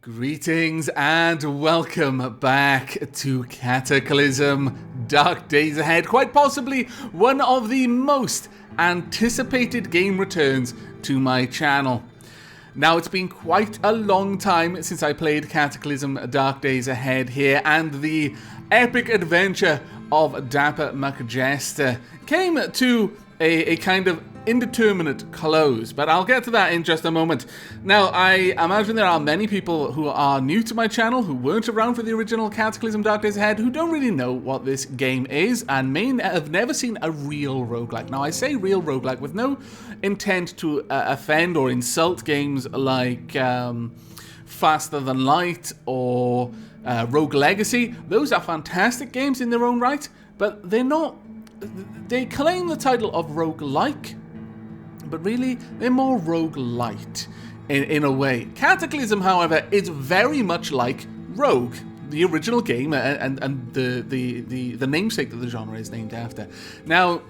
Greetings and welcome back to Cataclysm, Dark Days Ahead. Quite possibly one of the most anticipated game returns to my channel. Now, it's been quite a long time since I played Cataclysm, Dark Days Ahead here, and the epic adventure of Dapper McJester came to a kind of indeterminate close, but I'll get to that in just a moment. Now, I imagine there are many people who are new to my channel, who weren't around for the original Cataclysm Dark Days Ahead, who don't really know what this game is, and may have never seen a real roguelike. Now, I say real roguelike with no intent to offend or insult games like Faster Than Light or Rogue Legacy. Those are fantastic games in their own right, but they're not. They claim the title of roguelike, but really, they're more roguelite in a way. Cataclysm, however, is very much like Rogue, the original game, and the namesake that the genre is named after. Now,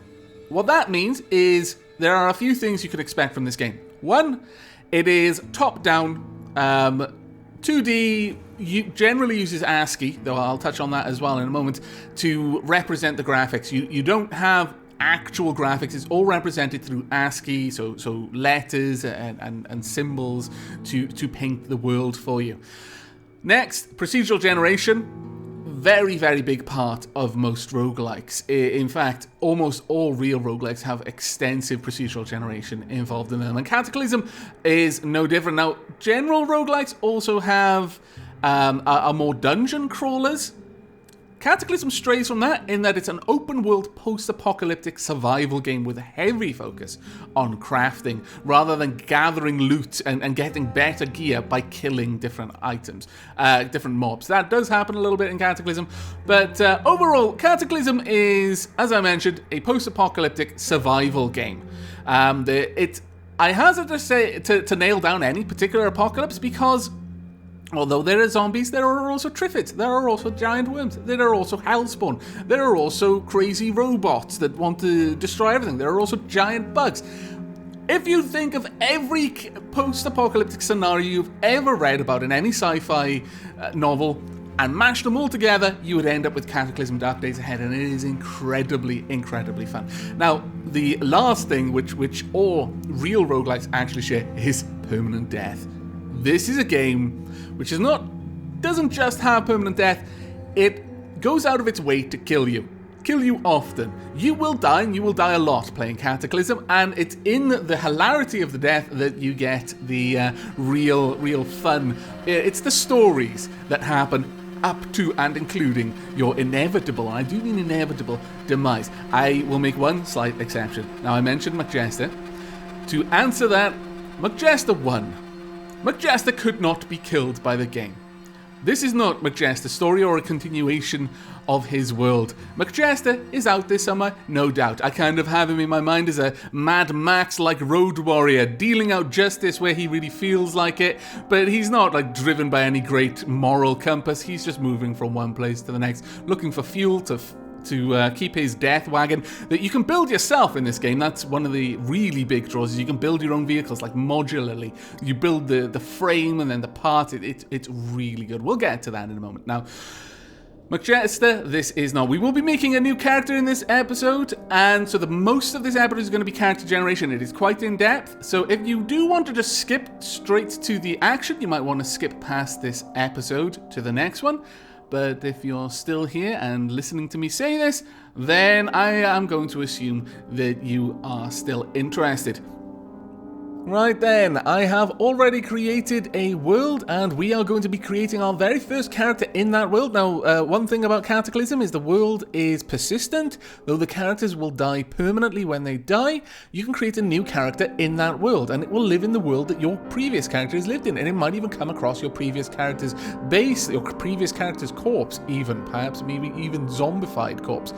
what that means is there are a few things you can expect from this game. One, it is top-down, 2D, generally uses ASCII, though I'll touch on that as well in a moment, to represent the graphics. You don't have actual graphics, it's all represented through ASCII, so letters and symbols to paint the world for you. Next, procedural generation. Very, very big part of most roguelikes. In fact, almost all real roguelikes have extensive procedural generation involved in them, and Cataclysm is no different. Now, general roguelikes also have are more dungeon crawlers. Cataclysm strays from that in that it's an open-world post-apocalyptic survival game with a heavy focus on crafting, rather than gathering loot and getting better gear by killing different items, different mobs. That does happen a little bit in Cataclysm, but overall, Cataclysm is, as I mentioned, a post-apocalyptic survival game. I hazard to say to nail down any particular apocalypse because although there are zombies, there are also Triffids, there are also giant worms, there are also hellspawn, there are also crazy robots that want to destroy everything, there are also giant bugs. If you think of every post-apocalyptic scenario you've ever read about in any sci-fi novel and mashed them all together, you would end up with Cataclysm Dark Days Ahead, and it is incredibly, incredibly fun. Now, the last thing which all real roguelikes actually share is permanent death. This is a game which doesn't just have permanent death, it goes out of its way to kill you often. You will die, and you will die a lot playing Cataclysm, and it's in the hilarity of the death that you get the real fun. It's the stories that happen up to and including your inevitable, and I do mean inevitable, demise. I will make one slight exception. Now, I mentioned McJester. To answer that, McJester won. McJester could not be killed by the game. This is not McJester's story or a continuation of his world. McJester is out there somewhere, no doubt. I kind of have him in my mind as a Mad Max-like road warrior, dealing out justice where he really feels like it, but he's not like driven by any great moral compass. He's just moving from one place to the next, looking for fuel to keep his death wagon that you can build yourself in this game. That's one of the really big draws, is you can build your own vehicles, like modularly. You build the frame and then the parts. It's really good. We'll get to that in a moment. Now, McJester, this is not. We will be making a new character in this episode, and so the most of this episode is going to be character generation. It is quite in-depth, so if you do want to just skip straight to the action, you might want to skip past this episode to the next one. But if you're still here and listening to me say this, then I am going to assume that you are still interested. Right then, I have already created a world, and we are going to be creating our very first character in that world. Now, one thing about Cataclysm is the world is persistent. Though the characters will die permanently when they die, you can create a new character in that world, and it will live in the world that your previous character has lived in, and it might even come across your previous character's base, your previous character's corpse even, perhaps maybe even zombified corpse.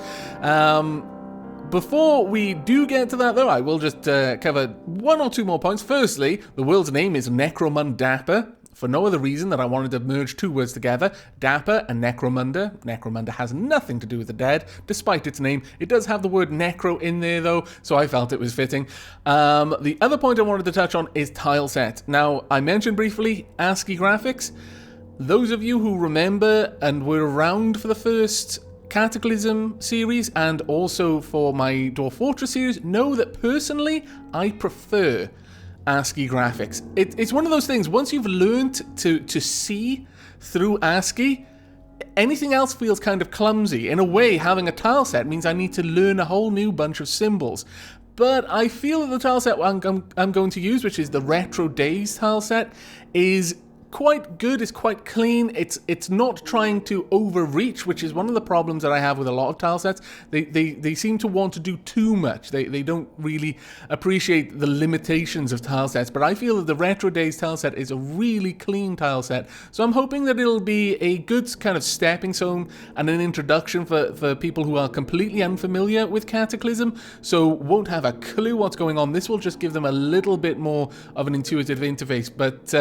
Before we do get to that, though, I will just cover one or two more points. Firstly, the world's name is Necromunda, for no other reason that I wanted to merge two words together, Dapper and Necromunda. Necromunda has nothing to do with the dead, despite its name. It does have the word necro in there, though, so I felt it was fitting. The other point I wanted to touch on is tile set. Now, I mentioned briefly ASCII graphics. those of you who remember and were around for the first Cataclysm series and also for my Dwarf Fortress series know that personally I prefer ASCII graphics. It's one of those things, once you've learned to see through ASCII, anything else feels kind of clumsy. In a way, having a tile set means I need to learn a whole new bunch of symbols. But I feel that the tile set I'm going to use, which is the Retro Days tile set, is quite good, it's quite clean, it's not trying to overreach, which is one of the problems that I have with a lot of tile sets. They seem to want to do too much. They don't really appreciate the limitations of tile sets, but I feel that the Retro Days tile set is a really clean tile set, so I'm hoping that it'll be a good kind of stepping stone and an introduction for people who are completely unfamiliar with Cataclysm, so won't have a clue what's going on. This will just give them a little bit more of an intuitive interface, but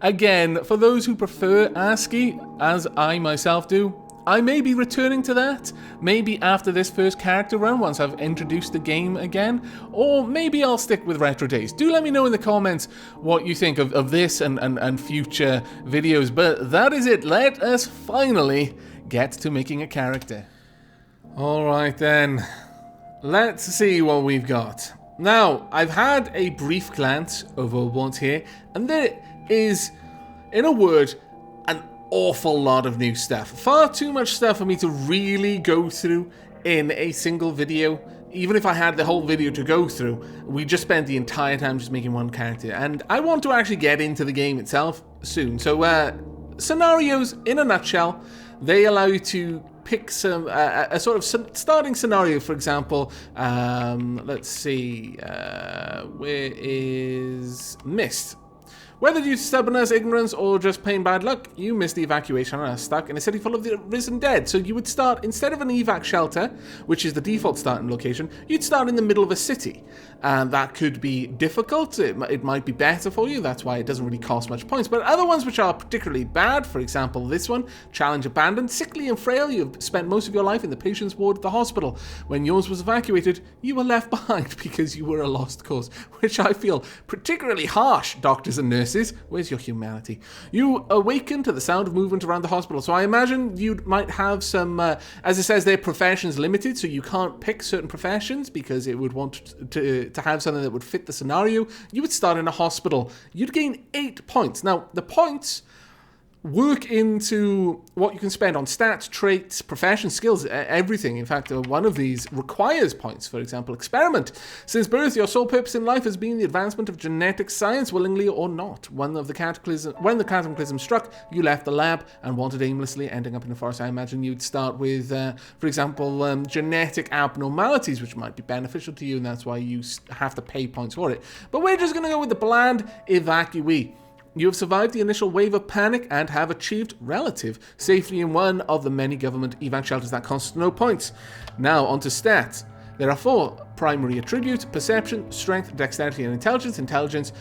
again, for those who prefer ASCII, as I myself do, I may be returning to that, maybe after this first character run, once I've introduced the game again, or maybe I'll stick with Retro Days. Do let me know in the comments what you think of this and future videos, but that is it. Let us finally get to making a character. Alright then, let's see what we've got. Now, I've had a brief glance over what's here, and there is, in a word, an awful lot of new stuff. Far too much stuff for me to really go through in a single video. Even if I had the whole video to go through, we just spent the entire time just making one character. And I want to actually get into the game itself soon. So, scenarios, in a nutshell, they allow you to pick some, a sort of starting scenario, for example. Let's see, where is Mist? Whether due to stubbornness, ignorance, or just plain bad luck, you missed the evacuation and are stuck in a city full of the risen dead. So you would start, instead of an evac shelter, which is the default starting location, you'd start in the middle of a city. And that could be difficult, it might be better for you, that's why it doesn't really cost much points. But other ones which are particularly bad, for example this one, challenge abandoned, sickly and frail, you've spent most of your life in the patient's ward at the hospital. When yours was evacuated, you were left behind because you were a lost cause, which I feel particularly harsh, doctors and nurses. Where's your humanity? You awaken to the sound of movement around the hospital. So I imagine you might have some, as it says, their professions limited, so you can't pick certain professions because it would want to have something that would fit the scenario. You would start in a hospital. You'd gain 8 points. Now, the points work into what you can spend on stats, traits, profession, skills, everything. In fact, one of these requires points. For example, experiment. Since birth, your sole purpose in life has been the advancement of genetic science, willingly or not. When the Cataclysm struck, you left the lab and wandered aimlessly, ending up in the forest. I imagine you'd start with, for example, genetic abnormalities, which might be beneficial to you, and that's why you have to pay points for it. But we're just going to go with the bland evacuee. You have survived the initial wave of panic and have achieved relative safety in one of the many government evac shelters that cost no points. Now, onto stats. There are 4 primary attributes: perception, strength, dexterity, and intelligence. Intelligence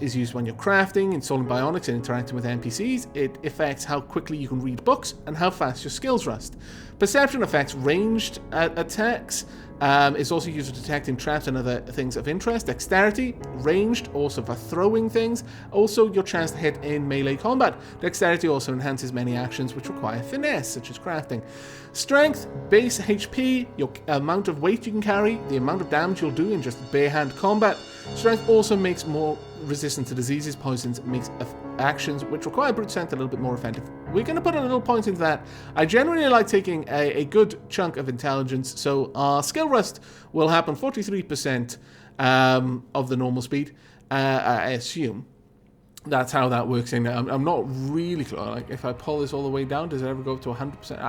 is used when you're crafting, installing bionics, and interacting with NPCs. It affects how quickly you can read books and how fast your skills rust. Perception affects ranged attacks. It's also used for detecting traps and other things of interest. Dexterity, ranged, also for throwing things. Also, your chance to hit in melee combat. Dexterity also enhances many actions which require finesse, such as crafting. Strength, base HP, your amount of weight you can carry, the amount of damage you'll do in just bare hand combat. Strength also makes more resistant to diseases, poisons, makes actions which require brute strength a little bit more effective. We're going to put a little point into that. I generally like taking a good chunk of intelligence, so our skill rust will happen 43% of the normal speed, I assume. That's how that works in. I'm not really close. Like, if I pull this all the way down, does it ever go up to 100%?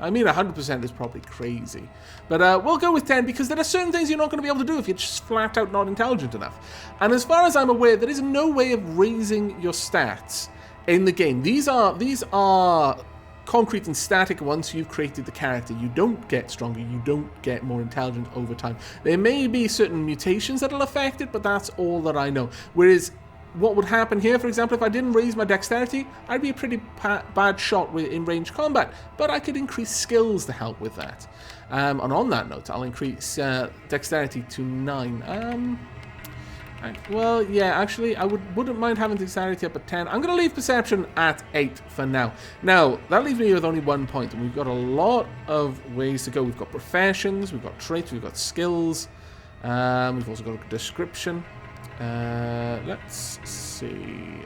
I mean, 100% is probably crazy. But we'll go with 10 because there are certain things you're not going to be able to do if you're just flat out not intelligent enough. And as far as I'm aware, there is no way of raising your stats in the game. These are concrete and static once you've created the character. You don't get stronger, you don't get more intelligent over time. There may be certain mutations that'll affect it, but that's all that I know. Whereas what would happen here, for example, if I didn't raise my dexterity, I'd be a pretty bad shot in range combat, but I could increase skills to help with that. And on that note, I'll increase dexterity to 9. Well, yeah, actually, I wouldn't mind having dexterity up at 10. I'm going to leave perception at 8 for now. Now, that leaves me with only 1 point, and we've got a lot of ways to go. We've got professions, we've got traits, we've got skills. We've also got a description. Let's see.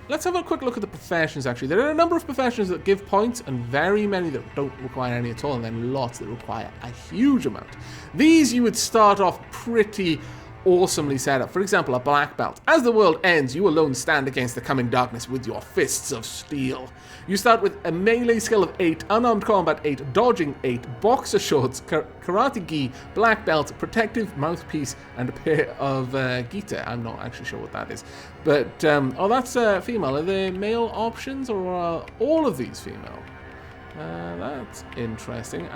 Let's have a quick look at the professions, actually. There are a number of professions that give points, and very many that don't require any at all, and then lots that require a huge amount. These you would start off pretty awesomely set up. For example, a black belt. As the world ends, you alone stand against the coming darkness with your fists of steel. You start with a melee skill of 8, unarmed combat 8, dodging 8, boxer shorts, karate gi, black belt, protective mouthpiece, and a pair of gita. I'm not actually sure what that is. But, oh, that's female. Are there male options, or are all of these female? That's interesting.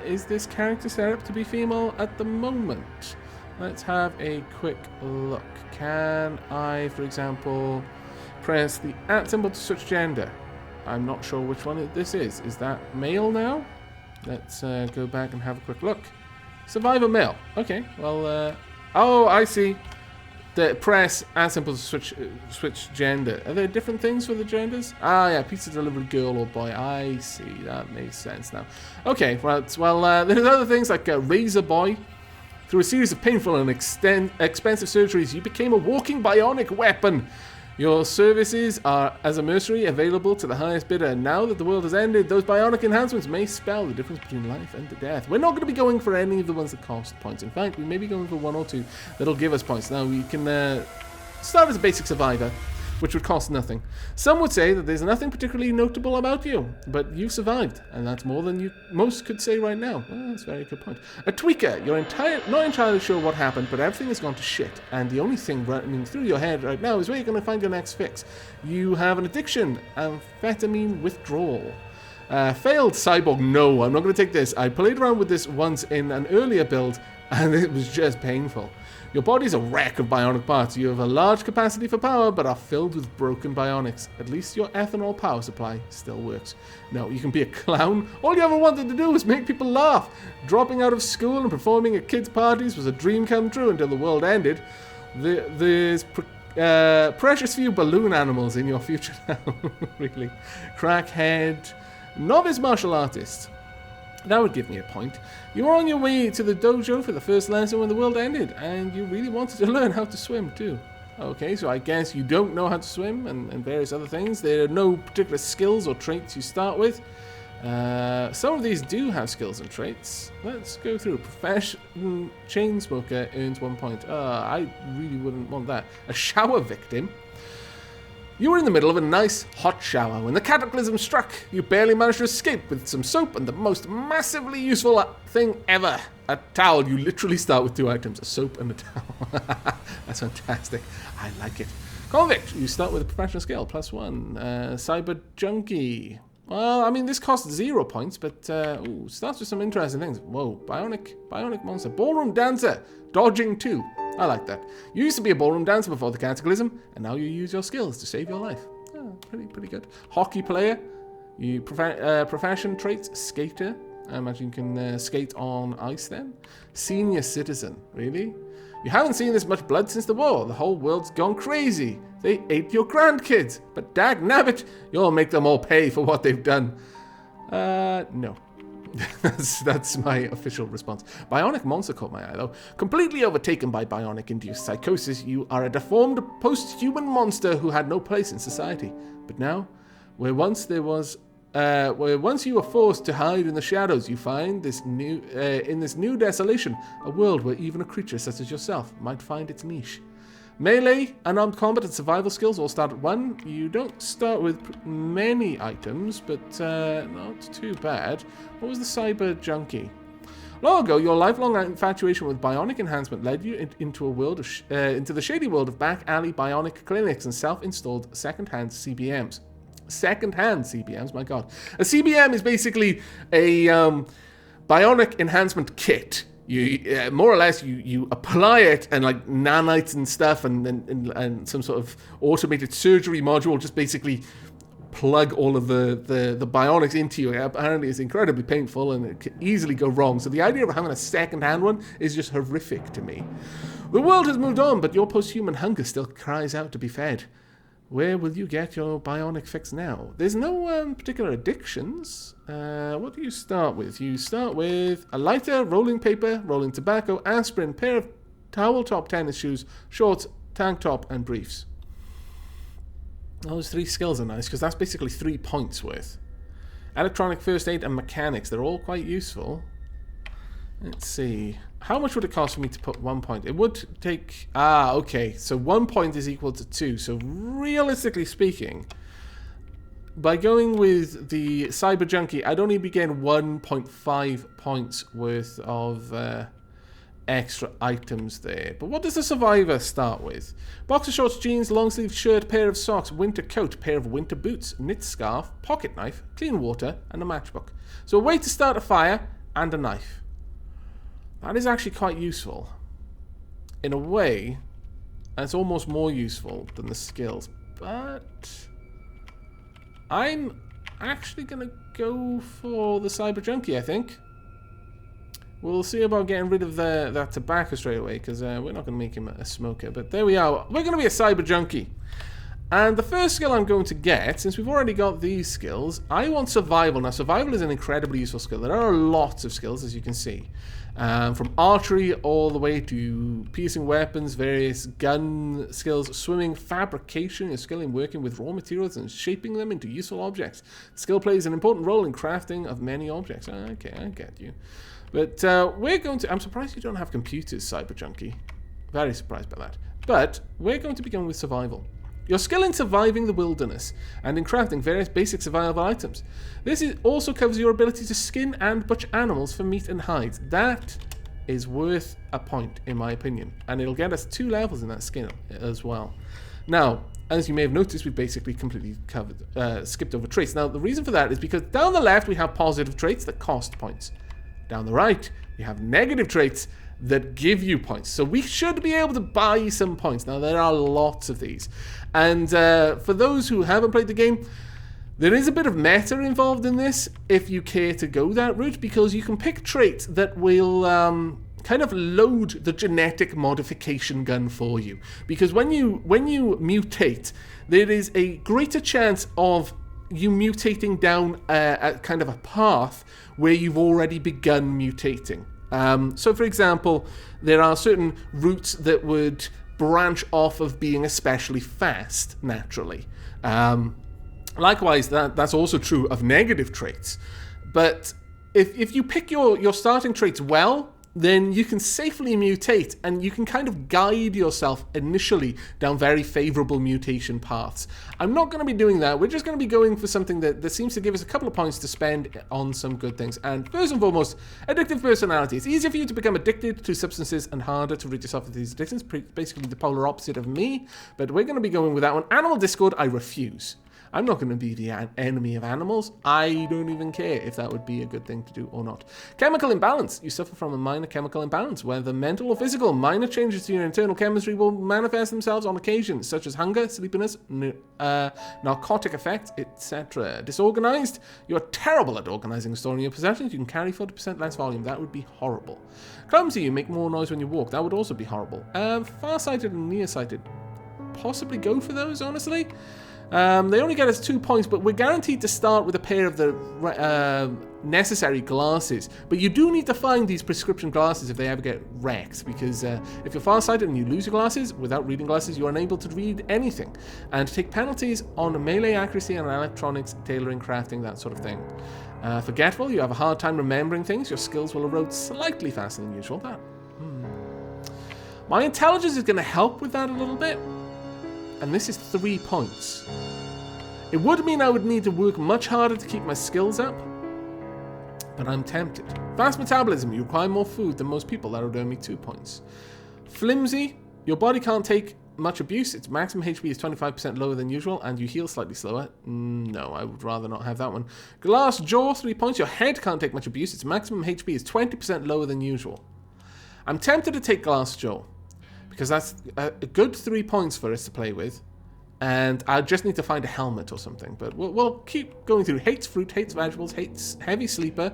Is this character set up to be female at the moment? Let's have a quick look. Can I, for example, press the @ symbol to switch gender? I'm not sure which one this is. Is that male now? Let's go back and have a quick look. Survivor male. Okay, well, oh, I see. The press @ symbol to switch gender. Are there different things for the genders? Ah, yeah, pizza delivery girl or boy. I see. That makes sense now. Okay, right. Well, there's other things like razor boy. Through a series of painful and expensive surgeries, you became a walking bionic weapon. Your services are, as a mercenary, available to the highest bidder. And now that the world has ended, those bionic enhancements may spell the difference between life and death. We're not going to be going for any of the ones that cost points. In fact, we may be going for 1 or 2 that'll give us points. Now, we can start as a basic survivor, which would cost nothing. Some would say that there's nothing particularly notable about you, but you survived, and that's more than most could say right now. Well, that's a very good point. A tweaker. You're not entirely sure what happened, but everything has gone to shit, and the only thing running through your head right now is where you're going to find your next fix. You have an addiction, amphetamine withdrawal. Failed cyborg. No, I'm not going to take this. I played around with this once in an earlier build, and it was just painful. Your body's a wreck of bionic parts. You have a large capacity for power, but are filled with broken bionics. At least your ethanol power supply still works. No, you can be a clown. All you ever wanted to do was make people laugh. Dropping out of school and performing at kids' parties was a dream come true until the world ended. There's precious few balloon animals in your future now. Really. Crackhead. Novice martial artist. That would give me a point. You were on your way to the dojo for the first lesson when the world ended, and you really wanted to learn how to swim too. Okay, so I guess you don't know how to swim and various other things. There are no particular skills or traits you start with. Some of these do have skills and traits. Let's go through. Profession chain smoker earns 1 point. I really wouldn't want that. A shower victim. You were in the middle of a nice, hot shower when the Cataclysm struck. You barely managed to escape with some soap and the most massively useful thing ever. A towel. You literally start with 2 items, a soap and a towel. That's fantastic. I like it. Convict. You start with a professional skill, +1. Cyber junkie. Well, I mean, this costs 0 points, but starts with some interesting things. Whoa, bionic monster. Ballroom dancer. Dodging 2. I like that. You used to be a ballroom dancer before the Cataclysm, and now you use your skills to save your life. Oh, pretty good. Hockey player. You profession traits, skater. I imagine you can skate on ice then. Senior citizen. Really? You haven't seen this much blood since the war. The whole world's gone crazy. They ate your grandkids. But dagnabbit, you'll make them all pay for what they've done. No. That's my official response. Bionic monster caught my eye, though. Completely overtaken by bionic-induced psychosis, you are a deformed post-human monster who had no place in society. But now, where once you were forced to hide in the shadows, you find in this new desolation a world where even a creature such as yourself might find its niche. Melee, unarmed combat, and survival skills all start at 1. You don't start with many items, but not too bad. What was the cyber junkie? Long ago, your lifelong infatuation with bionic enhancement led you into the shady world of back alley bionic clinics and self-installed second-hand CBMs. Second-hand CBMs, my god. A CBM is basically a bionic enhancement kit. You more or less you apply it, and like nanites and stuff and some sort of automated surgery module just basically plug all of the bionics into you apparently is incredibly painful and it can easily go wrong. So the idea of having a second-hand one is just horrific to me. The world has moved on, but your post-human hunger still cries out to be fed. Where will you get your bionic fix now? There's no particular addictions. What do you start with? You start with a lighter, rolling paper, rolling tobacco, aspirin, pair of towel top tennis shoes, shorts, tank top, and briefs. Those 3 skills are nice because that's basically 3 points worth. Electronic first aid and mechanics, they're all quite useful. Let's see. How much would it cost for me to put 1 point? It would take... okay. So 1 point is equal to 2. So realistically speaking, by going with the Cyber Junkie, I'd only be getting 1.5 points worth of extra items there. But what does the Survivor start with? Boxer shorts, jeans, long sleeve shirt, pair of socks, winter coat, pair of winter boots, knit scarf, pocket knife, clean water, and a matchbook. So a way to start a fire and a knife. That is actually quite useful. In a way, it's almost more useful than the skills. But I'm actually going to go for the Cyber Junkie, I think. We'll see about getting rid of that tobacco straight away, because we're not going to make him a smoker. But there we are. We're going to be a Cyber Junkie. And the first skill I'm going to get, since we've already got these skills, I want Survival. Now, Survival is an incredibly useful skill. There are lots of skills, as you can see. From archery all the way to piercing weapons, various gun skills, swimming, fabrication, a skill in working with raw materials and shaping them into useful objects. The skill plays an important role in crafting of many objects. Okay, I get you. But we're going to... I'm surprised you don't have computers, Cyber Junkie. Very surprised by that. But we're going to begin with Survival. Your skill in surviving the wilderness and in crafting various basic survival items. This also covers your ability to skin and butcher animals for meat and hides. That is worth a point, in my opinion. And it'll get us 2 levels in that skill as well. Now, as you may have noticed, we basically completely skipped over traits. Now, the reason for that is because down the left, we have positive traits that cost points. Down the right, we have negative traits that give you points. So we should be able to buy some points. Now, there are lots of these. And for those who haven't played the game, there is a bit of meta involved in this, if you care to go that route, because you can pick traits that will kind of load the genetic modification gun for you. Because when you mutate, there is a greater chance of you mutating down a kind of a path where you've already begun mutating. So, for example, there are certain routes that would branch off of being especially fast, naturally. Likewise, that's also true of negative traits. But if you pick your starting traits well, then you can safely mutate, and you can kind of guide yourself initially down very favorable mutation paths. I'm not going to be doing that. We're just going to be going for something that seems to give us a couple of points to spend on some good things. And first and foremost, addictive personality. It's easier for you to become addicted to substances and harder to rid yourself of these addictions. Basically the polar opposite of me, but we're going to be going with that one. Animal discord, I refuse. I'm not going to be the enemy of animals. I don't even care if that would be a good thing to do or not. Chemical imbalance. You suffer from a minor chemical imbalance, whether mental or physical. Minor changes to your internal chemistry will manifest themselves on occasion, such as hunger, sleepiness, narcotic effects, etc. Disorganized. You're terrible at organizing and storing your possessions. You can carry 40% less volume. That would be horrible. Clumsy. You make more noise when you walk. That would also be horrible. Farsighted and nearsighted. Possibly go for those, honestly. They only get us 2 points, but we're guaranteed to start with a pair of the necessary glasses. But you do need to find these prescription glasses if they ever get wrecked, because if you're farsighted and you lose your glasses, without reading glasses, you're unable to read anything. And to take penalties on melee accuracy and electronics, tailoring, crafting, that sort of thing. Forgetful, you have a hard time remembering things. Your skills will erode slightly faster than usual. My intelligence is going to help with that a little bit. And this is 3 points. It would mean I would need to work much harder to keep my skills up, but I'm tempted. Fast metabolism, you require more food than most people. That would earn me 2 points. Flimsy, your body can't take much abuse. Its maximum HP is 25% lower than usual, and you heal slightly slower. No, I would rather not have that one. Glass jaw, 3 points. Your head can't take much abuse. Its maximum HP is 20% lower than usual. I'm tempted to take glass jaw, because that's a good 3 points for us to play with. And I just need to find a helmet or something. But we'll keep going through. Hates fruit, hates vegetables, hates heavy sleeper.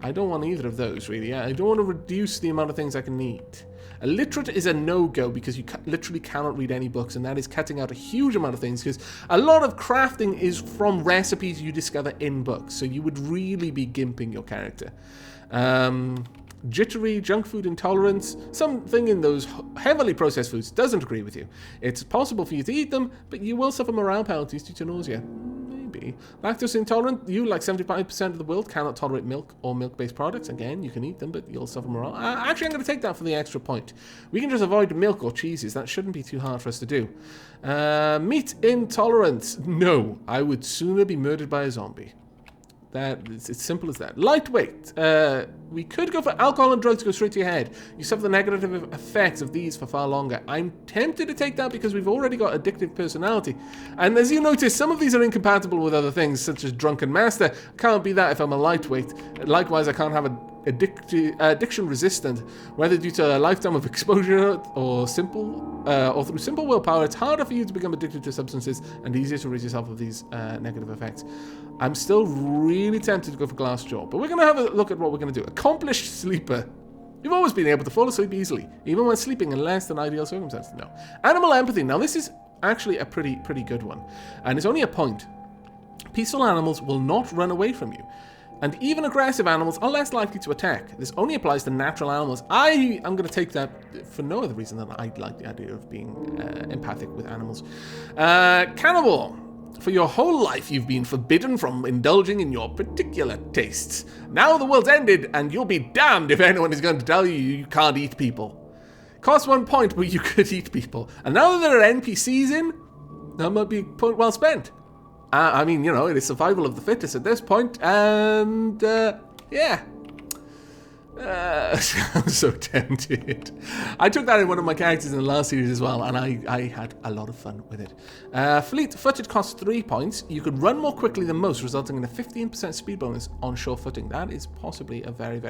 I don't want either of those, really. I don't want to reduce the amount of things I can eat. Illiterate is a no-go because you literally cannot read any books, and that is cutting out a huge amount of things because a lot of crafting is from recipes you discover in books, so you would really be gimping your character. Jittery, junk food intolerance, something in those heavily processed foods doesn't agree with you. It's possible for you to eat them, but you will suffer morale penalties due to nausea. Maybe. Lactose intolerant, you, like 75% of the world, cannot tolerate milk or milk-based products. Again, you can eat them, but you'll suffer morale. Actually, I'm going to take that for the extra point. We can just avoid milk or cheeses. That shouldn't be too hard for us to do. Meat intolerance. No, I would sooner be murdered by a zombie. It's simple as that. Lightweight. We could go for alcohol and drugs to go straight to your head. You suffer the negative effects of these for far longer. I'm tempted to take that because we've already got addictive personality. And as you notice, some of these are incompatible with other things, such as drunken master. Can't be that if I'm a lightweight. Likewise, I can't have addiction resistant, whether due to a lifetime of exposure or through simple willpower. It's harder for you to become addicted to substances and easier to rid yourself of these negative effects. I'm still really tempted to go for Glassjaw, but we're going to have a look at what we're going to do. Accomplished sleeper. You've always been able to fall asleep easily, even when sleeping in less than ideal circumstances. No. Animal empathy. Now this is actually a pretty good one, and it's only a point. Peaceful animals will not run away from you, and even aggressive animals are less likely to attack. This only applies to natural animals. I am going to take that for no other reason than I like the idea of being empathic with animals. Cannibal. For your whole life, you've been forbidden from indulging in your particular tastes. Now the world's ended, and you'll be damned if anyone is going to tell you you can't eat people. Costs 1 point, but you could eat people. And now that there are NPCs in, that might be a point well spent. I mean, you know, it is survival of the fittest at this point, and, yeah. I'm so tempted. I took that in one of my characters in the last series as well, and I had a lot of fun with it. Fleet-footed costs 3 points. You could run more quickly than most, resulting in a 15% speed bonus on sure footing. That is possibly a very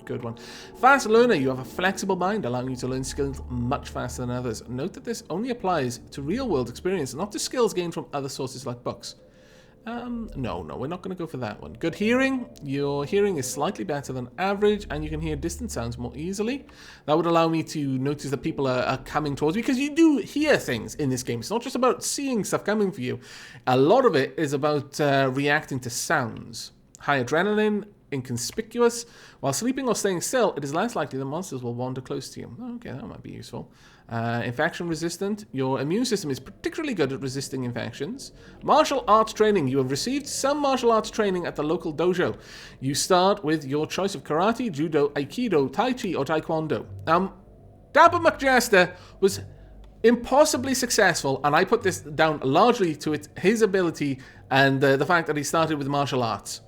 good one. Fast learner. You have a flexible mind, allowing you to learn skills much faster than others. Note that this only applies to real-world experience, not to skills gained from other sources like books. No, we're not going to go for that one. Good hearing. Your hearing is slightly better than average, and you can hear distant sounds more easily. That would allow me to notice that people are coming towards you, because you do hear things in this game. It's not just about seeing stuff coming for you. A lot of it is about reacting to sounds. High adrenaline, inconspicuous. While sleeping or staying still, it is less likely that monsters will wander close to you. Okay, that might be useful. Infection resistant. Your immune system is particularly good at resisting infections. Martial arts training. You have received some martial arts training at the local dojo. You start with your choice of karate, judo, aikido, tai chi, or taekwondo. Dapper McJester was impossibly successful, and I put this down largely to his ability and the fact that he started with martial arts.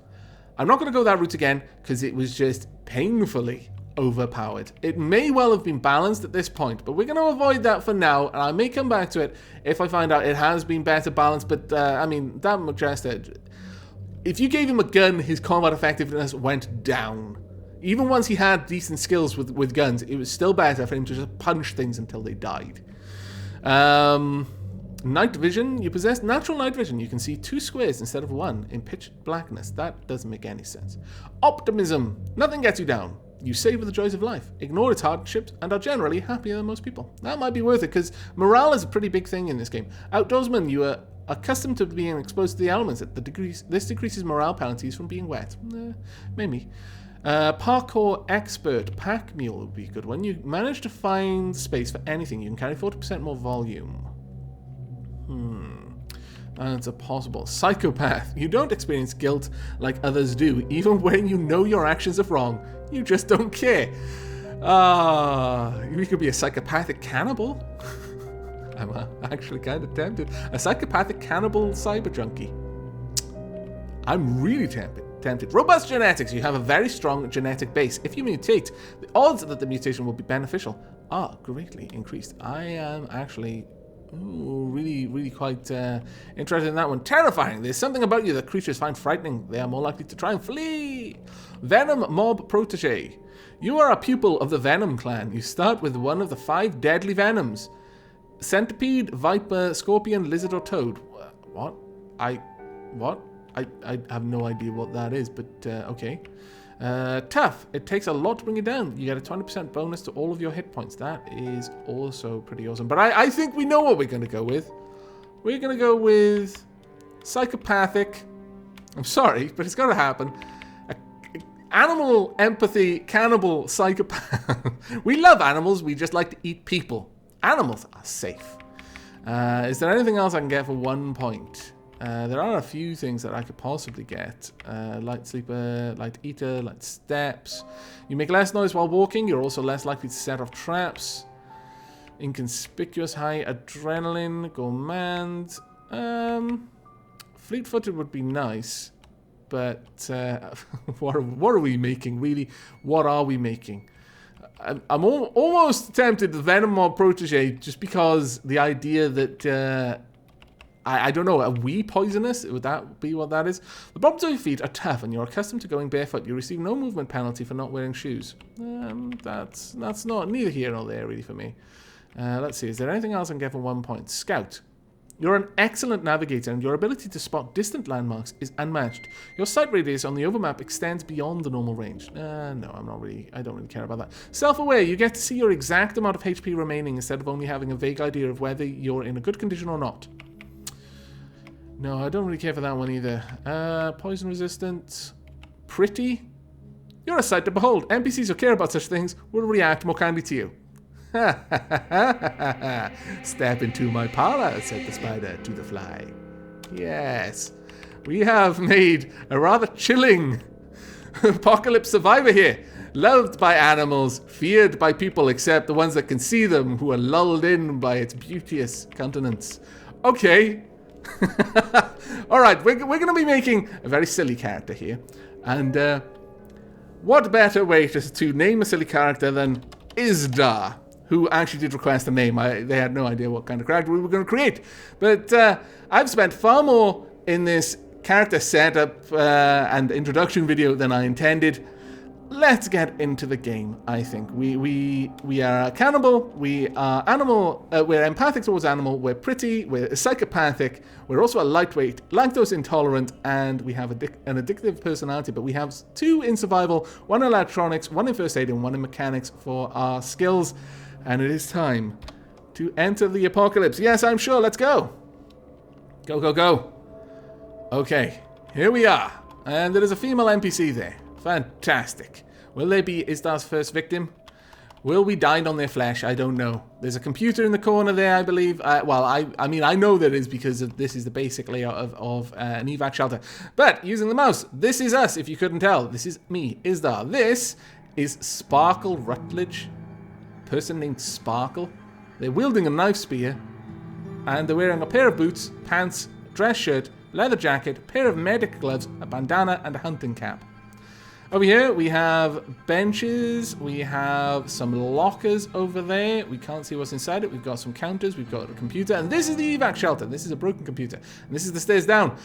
I'm not going to go that route again because it was just painfully overpowered. It may well have been balanced at this point, but we're going to avoid that for now, and I may come back to it if I find out it has been better balanced. But I mean, that McJester, if you gave him a gun, his combat effectiveness went down. Even once he had decent skills with guns, it was still better for him to just punch things until they died. Night vision. You possess natural night vision. You can see 2 squares instead of 1 in pitch blackness. That doesn't make any sense. Optimism. Nothing gets you down. You savor the joys of life, ignore its hardships, and are generally happier than most people. That might be worth it, because morale is a pretty big thing in this game. Outdoorsman. You are accustomed to being exposed to the elements. This decreases morale penalties from being wet. Maybe. Parkour expert. Pack mule would be a good one. You manage to find space for anything. You can carry 40% more volume. That's a possible. Psychopath. You don't experience guilt like others do. Even when you know your actions are wrong, you just don't care. We could be a psychopathic cannibal. I'm actually kind of tempted. A psychopathic cannibal cyber junkie. I'm really tempted. Robust genetics. You have a very strong genetic base. If you mutate, the odds that the mutation will be beneficial are greatly increased. I am actually really quite interested in that one. Terrifying. There's something about you that creatures find frightening. They are more likely to try and flee. Venom mob protege. You are a pupil of the Venom clan. You start with one of the 5 deadly venoms. Centipede, viper, scorpion, lizard, or toad. What? What? I have no idea what that is, but okay. Tough. It takes a lot to bring you down. You get a 20% bonus to all of your hit points. That is also pretty awesome. But I think we know what we're going to go with. We're going to go with psychopathic. I'm sorry, but it's got to happen. Animal empathy, cannibal, psychopath. We love animals. We just like to eat people. Animals are safe. Is there anything else I can get for 1 point? There are a few things that I could possibly get. Light sleeper, light eater, light steps. You make less noise while walking. You're also less likely to set off traps. Inconspicuous, high adrenaline, gourmand. Fleet-footed would be nice. But what are we making, really? What are we making? I'm almost tempted to Venom Mob Protege just because the idea that... I don't know, are we poisonous? Would that be what that is? The bottoms of your feet are tough and you're accustomed to going barefoot. You receive no movement penalty for not wearing shoes. That's not neither here nor there really for me. Let's see, is there anything else I can get for 1 point? Scout. You're an excellent navigator and your ability to spot distant landmarks is unmatched. Your sight radius on the overmap extends beyond the normal range. No, I don't really care about that. Self-aware, you get to see your exact amount of HP remaining instead of only having a vague idea of whether you're in a good condition or not. No, I don't really care for that one either. Poison resistant. Pretty. You're a sight to behold. NPCs who care about such things will react more kindly to you. Step into my parlor, said the spider to the fly. Yes, we have made a rather chilling apocalypse survivor here. Loved by animals, feared by people except the ones that can see them, who are lulled in by its beauteous countenance. Okay. Alright, we're going to be making a very silly character here. And what better way to name a silly character than Isda, who actually did request a name. They had no idea what kind of character we were going to create. But I've spent far more in this character setup and introduction video than I intended. Let's get into the game, I think. We are cannibal, we are animal, we're empathic towards animal, we're pretty, we're psychopathic, we're also a lightweight, lactose intolerant, and we have an addictive personality, but we have 2 in survival, 1 in electronics, 1 in first aid, and 1 in mechanics for our skills. And it is time to enter the apocalypse. Yes, I'm sure, let's go. Go, go, go. Okay, here we are. And there is a female NPC there. Fantastic. Will they be Isdar's first victim? Will we dine on their flesh? I don't know. There's a computer in the corner there, I believe. Well, I mean, I know that is because this is the basic layout of an evac shelter. But using the mouse, this is us, if you couldn't tell. This is me, Isdar. This is Sparkle Rutledge. Person named Sparkle. They're wielding a knife spear. And they're wearing a pair of boots, pants, dress shirt, leather jacket, pair of medic gloves, a bandana, and a hunting cap. Over here, we have benches, we have some lockers over there. We can't see what's inside it. We've got some counters, we've got a computer, and this is the evac shelter. This is a broken computer, and this is the stairs down.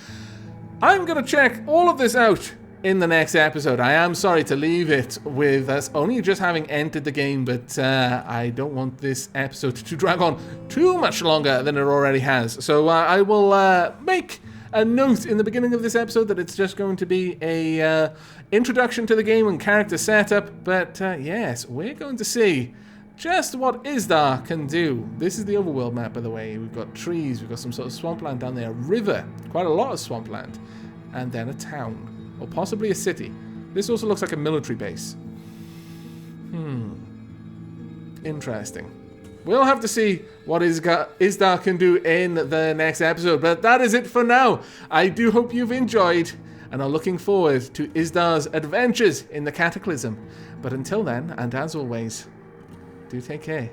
I'm going to check all of this out in the next episode. I am sorry to leave it with us only just having entered the game, but I don't want this episode to drag on too much longer than it already has. So I will make a note in the beginning of this episode that it's just going to be a introduction to the game and character setup, but yes, we're going to see just what Isdar can do. This is the overworld map, by the way. We've got trees, we've got some sort of swampland down there, a river, quite a lot of swampland, and then a town, or possibly a city. This also looks like a military base. Interesting. We'll have to see what Isdar can do in the next episode, but that is it for now. I do hope you've enjoyed and are looking forward to Isdar's adventures in the Cataclysm. But until then, and as always, do take care.